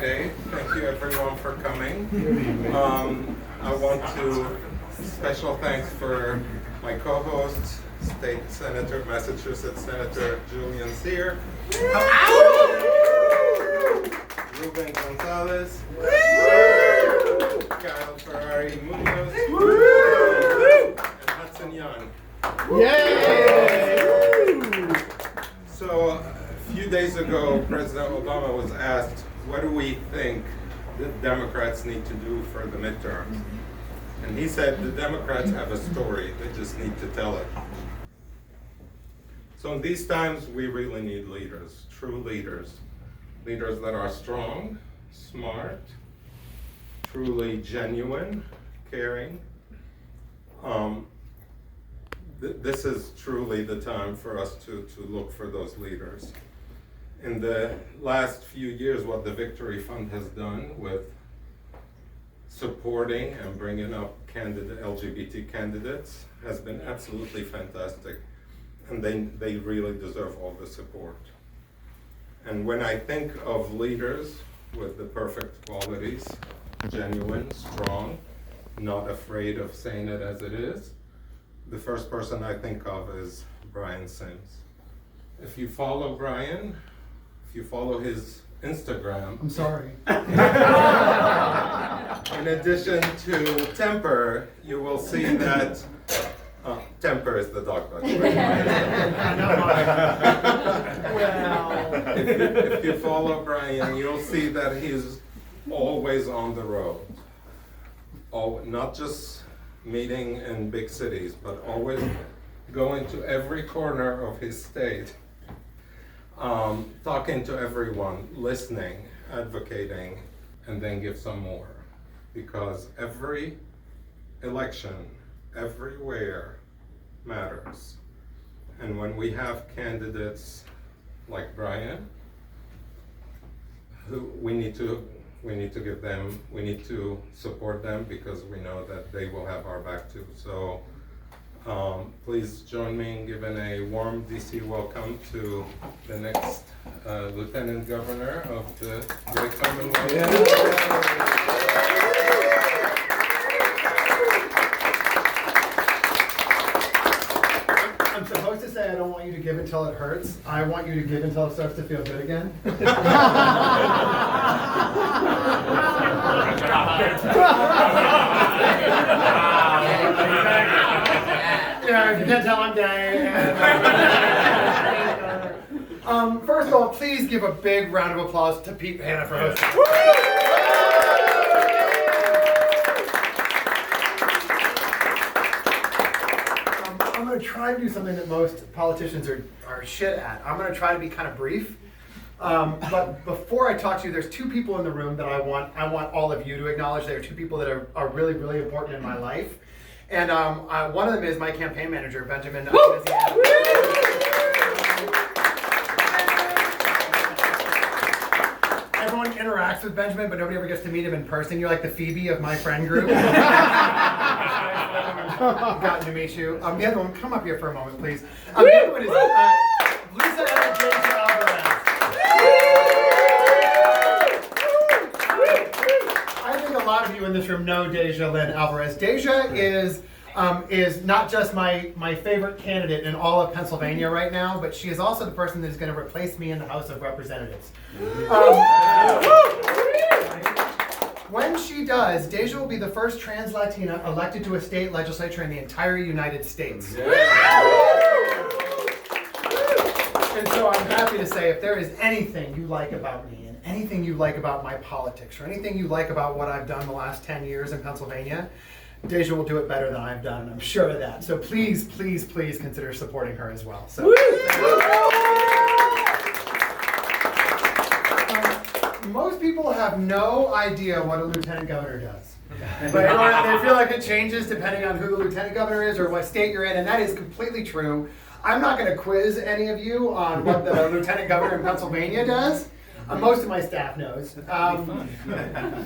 today. Thank you everyone for coming. I want to special thanks for my co-host, State Senator, Massachusetts Senator Julian Cyr, Ruben Gonzalez, Kyle Ferrari Munoz, and Hudson Young. Yay! So a few days ago, President Obama was asked, what do we think the Democrats need to do for the midterms? And he said the Democrats have a story, they just need to tell it. So in these times, we really need leaders, true leaders. Leaders that are strong, smart, truly genuine, caring. This is truly the time for us to look for those leaders. In the last few years, what the Victory Fund has done with supporting and bringing up LGBT candidates has been absolutely fantastic. And they really deserve all the support. And when I think of leaders with the perfect qualities, genuine, strong, not afraid of saying it as it is, the first person I think of is Brian Sims. If you follow Brian, if you follow his Instagram. I'm sorry. In addition to Temper, you will see that Temper is the dog butcher. If you follow Brian, you'll see that he's always on the road. Not just meeting in big cities, but always going to every corner of his state, talking to everyone, listening, advocating, and then give some more. Because every election, everywhere matters. And when we have candidates like Brian, who we need to support them because we know that they will have our back too. So please join me in giving a warm DC welcome to the next Lieutenant Governor of the great Commonwealth. I'm supposed to say I don't want you to give until it hurts. I want you to give until it starts to feel good again. Yeah, if you can't tell, I'm gay. First of all, please give a big round of applause to Pete Hanna for hosting. I'm going to try to do something that most politicians are shit at. I'm going to try to be kind of brief. But before I talk to you, there's two people in the room that I want all of you to acknowledge. There are two people that are really, really important in my life. And one of them is my campaign manager, Benjamin. Everyone interacts with Benjamin, but nobody ever gets to meet him in person. You're like the Phoebe of my friend group. Gotten to meet you. The other one, come up here for a moment, please. The other one is Deja Alvarez. I think a lot of you in this room know Deja Lynn Alvarez. Deja is not just my favorite candidate in all of Pennsylvania right now, but she is also the person that is going to replace me in the House of Representatives. When she does, Deja will be the first trans Latina elected to a state legislature in the entire United States. And so I'm happy to say, if there is anything you like about me, and anything you like about my politics, or anything you like about what I've done the last 10 years in Pennsylvania, Deja will do it better than I've done, and I'm sure of that. So please, please, please consider supporting her as well. So. Most people have no idea what a lieutenant governor does. But they feel like it changes depending on who the lieutenant governor is or what state you're in, and that is completely true. I'm not going to quiz any of you on what the lieutenant governor in Pennsylvania does. Most of my staff knows.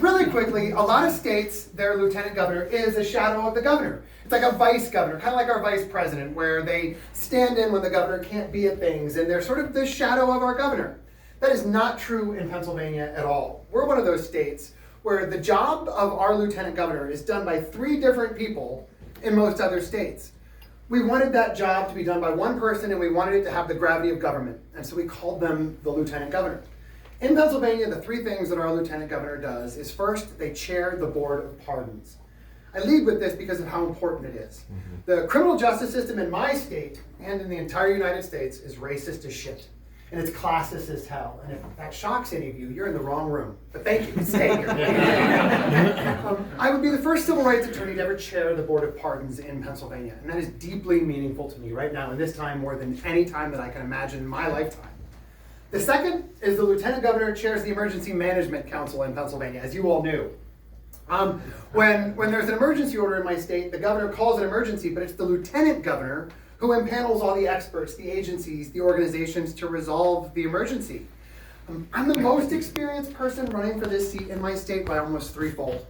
Really quickly, a lot of states, their lieutenant governor is a shadow of the governor. It's like a vice governor, kind of like our vice president, where they stand in when the governor can't be at things, and they're sort of the shadow of our governor. That is not true in Pennsylvania at all. We're one of those states where the job of our lieutenant governor is done by 3 different people in most other states. We wanted that job to be done by one person, and we wanted it to have the gravity of government, and so we called them the lieutenant governor. In Pennsylvania, the 3 things that our lieutenant governor does is first, they chair the board of pardons. I lead with this because of how important it is. The criminal justice system in my state and in the entire United States is racist as shit. And it's classist as hell. And if that shocks any of you, you're in the wrong room. But thank you, stay here. I would be the first civil rights attorney to ever chair the Board of Pardons in Pennsylvania. And that is deeply meaningful to me right now, in this time more than any time that I can imagine in my lifetime. The second is the Lieutenant Governor chairs the Emergency Management Council in Pennsylvania, as you all knew. When there's an emergency order in my state, the governor calls it emergency, but it's the Lieutenant Governor who impanels all the experts, the agencies, the organizations to resolve the emergency. I'm the most experienced person running for this seat in my state by almost 3-fold.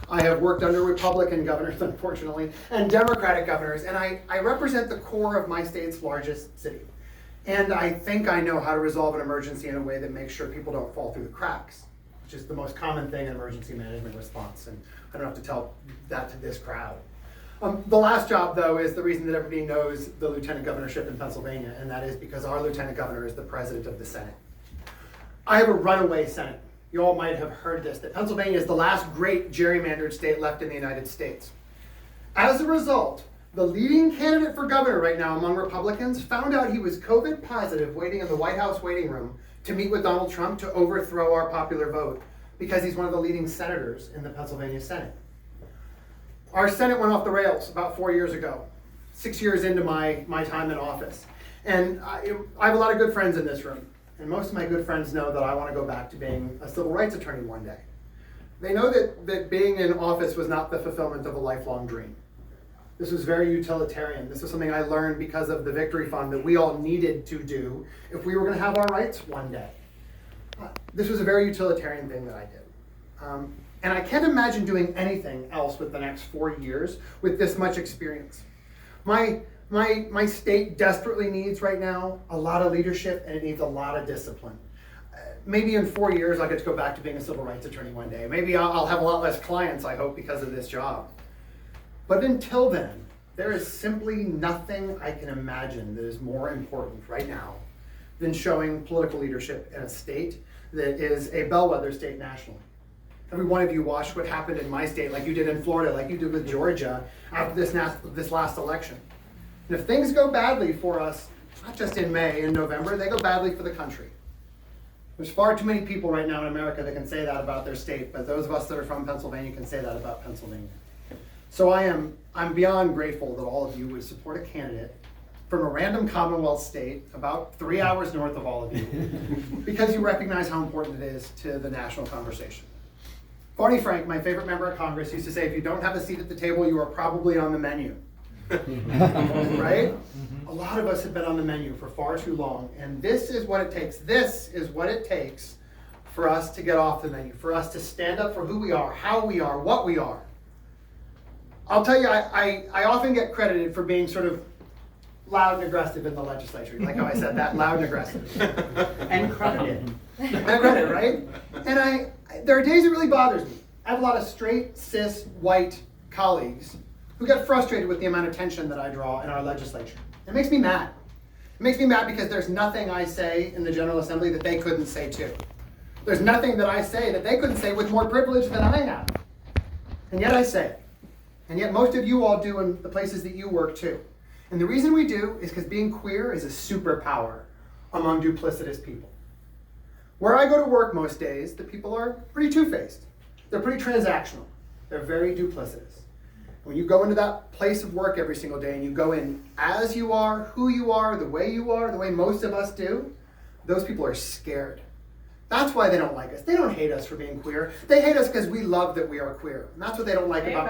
I have worked under Republican governors, unfortunately, and Democratic governors, and I represent the core of my state's largest city. And I think I know how to resolve an emergency in a way that makes sure people don't fall through the cracks, which is the most common thing in emergency management response, and I don't have to tell that to this crowd. The last job, though, is the reason that everybody knows the lieutenant governorship in Pennsylvania, and that is because our lieutenant governor is the president of the Senate. I have a runaway Senate. You all might have heard this, that Pennsylvania is the last great gerrymandered state left in the United States. As a result, the leading candidate for governor right now among Republicans found out he was COVID positive waiting in the White House waiting room to meet with Donald Trump to overthrow our popular vote because he's one of the leading senators in the Pennsylvania Senate. Our Senate went off the rails about 4 years ago, 6 years into my time in office. And I have a lot of good friends in this room. And most of my good friends know that I want to go back to being a civil rights attorney one day. They know that being in office was not the fulfillment of a lifelong dream. This was very utilitarian. This was something I learned because of the Victory Fund that we all needed to do if we were going to have our rights one day. This was a very utilitarian thing that I did. And I can't imagine doing anything else with the next 4 years with this much experience. My state desperately needs right now a lot of leadership, and it needs a lot of discipline. Maybe in 4 years I'll get to go back to being a civil rights attorney one day. Maybe I'll have a lot less clients, I hope, because of this job. But until then, there is simply nothing I can imagine that is more important right now than showing political leadership in a state that is a bellwether state nationally. Every one of you watched what happened in my state, like you did in Florida, like you did with Georgia after this last election. And if things go badly for us, not just in May and November, they go badly for the country. There's far too many people right now in America that can say that about their state, but those of us that are from Pennsylvania can say that about Pennsylvania. So I'm beyond grateful that all of you would support a candidate from a random Commonwealth state about 3 hours north of all of you, because you recognize how important it is to the national conversation. Barney Frank, my favorite member of Congress, used to say, if you don't have a seat at the table, you are probably on the menu. Right? A lot of us have been on the menu for far too long, and this is what it takes. This is what it takes for us to get off the menu, for us to stand up for who we are, how we are, what we are. I'll tell you, I often get credited for being sort of loud and aggressive in the legislature. Like how I said that, loud and aggressive. And credited. And credited, right? And there are days it really bothers me. I have a lot of straight, cis, white colleagues who get frustrated with the amount of tension that I draw in our legislature. It makes me mad. It makes me mad because there's nothing I say in the General Assembly that they couldn't say too. There's nothing that I say that they couldn't say with more privilege than I have. And yet I say it. And yet most of you all do in the places that you work too. And the reason we do is because being queer is a superpower among duplicitous people. Where I go to work most days, the people are pretty two-faced. They're pretty transactional. They're very duplicitous. When you go into that place of work every single day and you go in as you are, who you are, the way most of us do, those people are scared. That's why they don't like us. They don't hate us for being queer. They hate us because we love that we are queer. And that's what they don't like about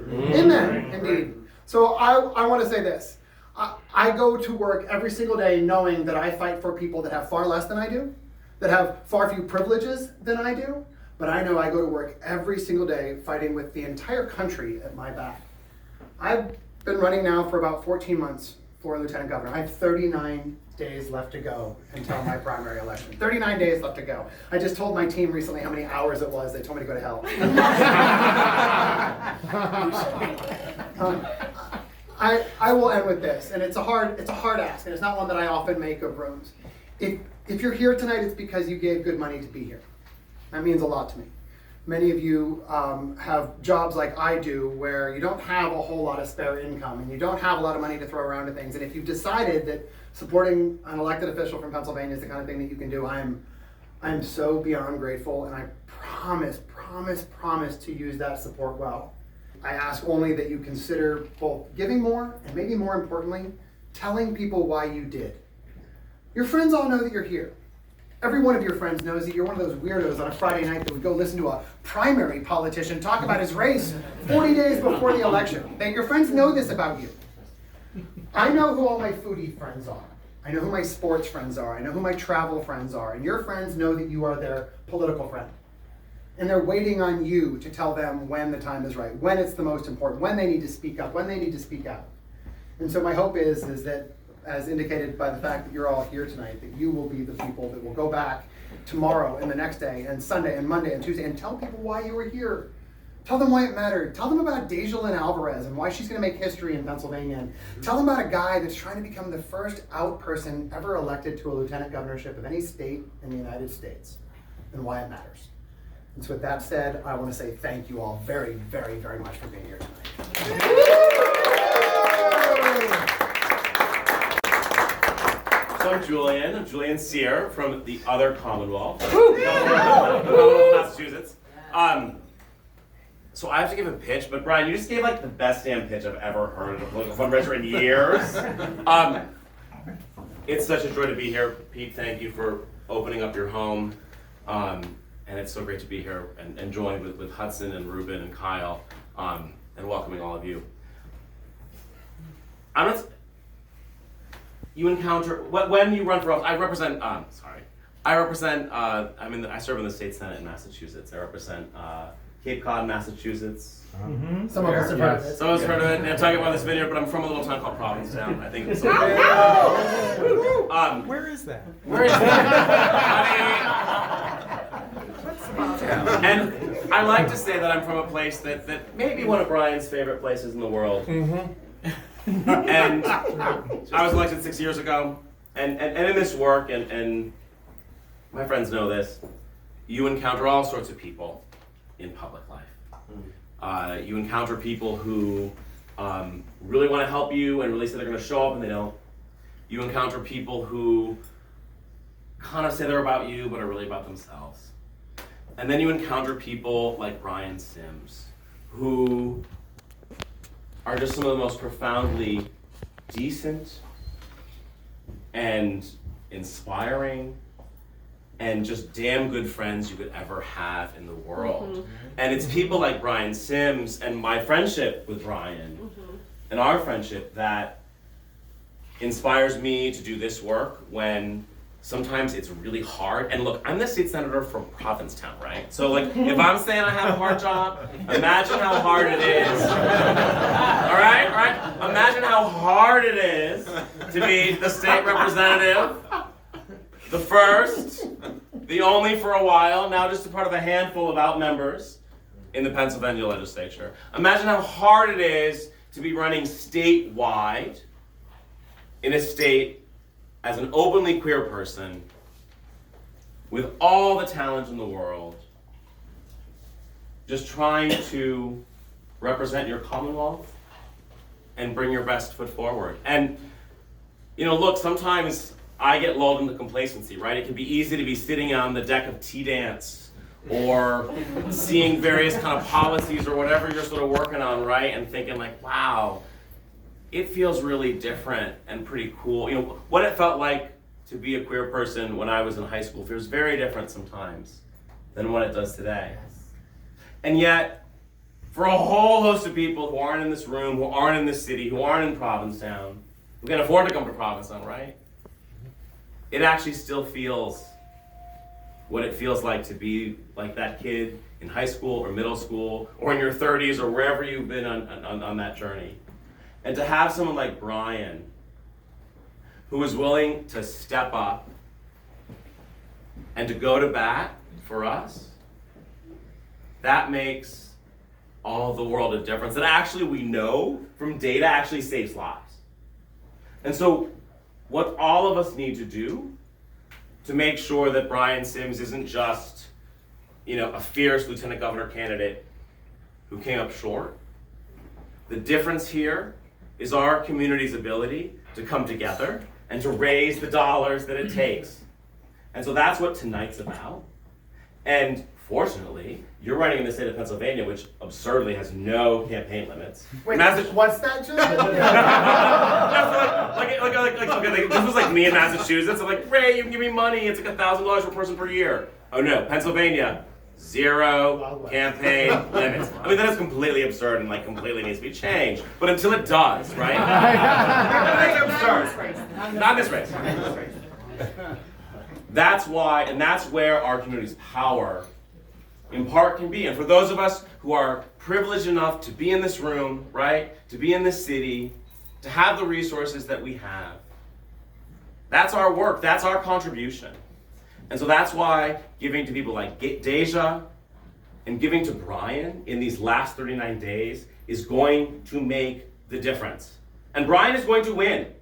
me. Amen, indeed. So I want to say this. I go to work every single day knowing that I fight for people that have far less than I do, that have far few privileges than I do, but I know I go to work every single day fighting with the entire country at my back. I've been running now for about 14 months for Lieutenant Governor. I have 39 days left to go until my primary election. 39 days left to go. I just told my team recently how many hours it was. They told me to go to hell. I will end with this, and it's a hard ask, and it's not one that I often make of rooms. If you're here tonight, it's because you gave good money to be here. That means a lot to me. Many of you have jobs like I do where you don't have a whole lot of spare income and you don't have a lot of money to throw around to things. And if you've decided that supporting an elected official from Pennsylvania is the kind of thing that you can do, I'm so beyond grateful, and I promise to use that support well. I ask only that you consider both giving more and, maybe more importantly, telling people why you did. Your friends all know that you're here. Every one of your friends knows that you're one of those weirdos on a Friday night that would go listen to a primary politician talk about his race 40 days before the election. That your friends know this about you. I know who all my foodie friends are. I know who my sports friends are. I know who my travel friends are. And your friends know that you are their political friend. And they're waiting on you to tell them when the time is right, when it's the most important, when they need to speak up, when they need to speak out. And so my hope is that, as indicated by the fact that you're all here tonight, that you will be the people that will go back tomorrow and the next day and Sunday and Monday and Tuesday and tell people why you were here. Tell them why it mattered. Tell them about Deja Lynn Alvarez and why she's going to make history in Pennsylvania. And tell them about a guy that's trying to become the first out person ever elected to a lieutenant governorship of any state in the United States and why it matters. And so with that said, I want to say thank you all very, very, very much for being here tonight. So I'm Julian Cyr from the other Commonwealth, Massachusetts. So I have to give a pitch, but Brian, you just gave like the best damn pitch I've ever heard at a political fundraiser in years. It's such a joy to be here. Pete, thank you for opening up your home. And it's so great to be here and join with Hudson and Ruben and Kyle and welcoming all of you. You encounter, when you run for office, I serve in the state senate in Massachusetts. I represent Cape Cod, Massachusetts. Mm-hmm. Some of us have heard of it. Some of us heard of it. I'm talking about this vineyard, but I'm from a little town called Provincetown. I think it's where is that? Where is that? And I like to say that I'm from a place that may be one of Brian's favorite places in the world. Mm-hmm. And I was elected 6 years ago, and in this work, and my friends know this, you encounter all sorts of people in public life. You encounter people who really want to help you and really say they're going to show up and they don't. You encounter people who kind of say they're about you but are really about themselves. And then you encounter people like Brian Sims, who are just some of the most profoundly decent and inspiring and just damn good friends you could ever have in the world. Mm-hmm. And it's people like Brian Sims and my friendship with Brian and our friendship that inspires me to do this work when sometimes it's really hard. And look, I'm the state senator from Provincetown, right? So like, if I'm saying I have a hard job, imagine how hard it is. All right? Imagine how hard it is to be the state representative, the first, the only for a while, now just a part of a handful of out members in the Pennsylvania legislature. Imagine how hard it is to be running statewide in a state as an openly queer person with all the talent in the world, just trying to represent your Commonwealth and bring your best foot forward. And, look, sometimes I get lulled into complacency, right? It can be easy to be sitting on the deck of tea dance or seeing various kind of policies or whatever you're sort of working on, right? And thinking like, wow, it feels really different and pretty cool. What it felt like to be a queer person when I was in high school feels very different sometimes than what it does today. And yet, for a whole host of people who aren't in this room, who aren't in this city, who aren't in Provincetown, who can afford to come to Provincetown, right? It actually still feels what it feels like to be like that kid in high school or middle school or in your 30s or wherever you've been on that journey. And to have someone like Brian who is willing to step up and to go to bat for us, that makes all the world a difference. That actually we know from data actually saves lives. And so what all of us need to do to make sure that Brian Sims isn't just, a fierce lieutenant governor candidate who came up short. The difference here is our community's ability to come together and to raise the dollars that it takes. And so that's what tonight's about. And fortunately, you're running in the state of Pennsylvania, which absurdly has no campaign limits. Wait, what's that, Julian? This was like me in Massachusetts. I'm like, Ray, you can give me money. It's like $1,000 per person per year. Oh no, Pennsylvania, 0 campaign limits. I mean, that is completely absurd and completely needs to be changed. But until it does, right? That's absurd. Not in this race. That's why, and that's where our community's power in part can be. And for those of us who are privileged enough to be in this room, right? To be in this city, to have the resources that we have, that's our work, that's our contribution. And so that's why giving to people like Deja and giving to Brian in these last 39 days is going to make the difference. And Brian is going to win.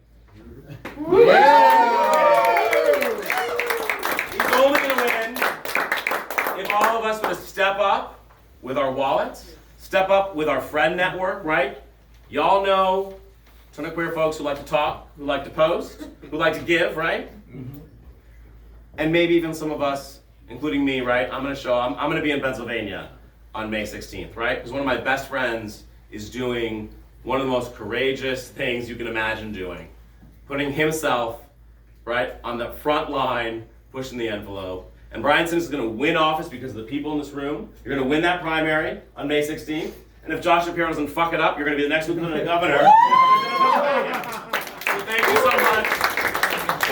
He's only going to win if all of us would step up with our wallets, step up with our friend network, right? Y'all know a ton of queer folks who like to talk, who like to post, who like to give, right? And maybe even some of us, including me, right? I'm gonna be in Pennsylvania on May 16th, right? Because one of my best friends is doing one of the most courageous things you can imagine doing. Putting himself, right, on the front line, pushing the envelope. And Brian Sims is gonna win office because of the people in this room. You're gonna win that primary on May 16th. And if Josh Shapiro doesn't fuck it up, you're gonna be the next lieutenant governor. So thank you so much.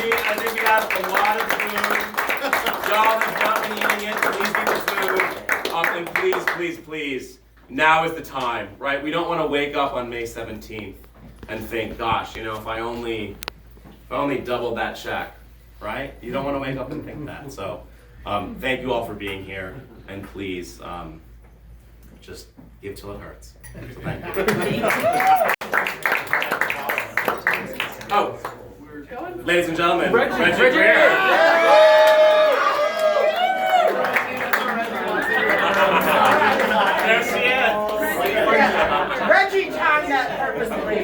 I think we have a lot of food. Y'all have not been eating it. Please eat the food. And please, now is the time, right? We don't want to wake up on May 17th and think, gosh, if I only doubled that check, right? You don't want to wake up and think that. So thank you all for being here. And please, just give till it hurts. So thank you. Oh. Ladies and gentlemen, Reggie Greer. There she is. Reggie timed that purposely.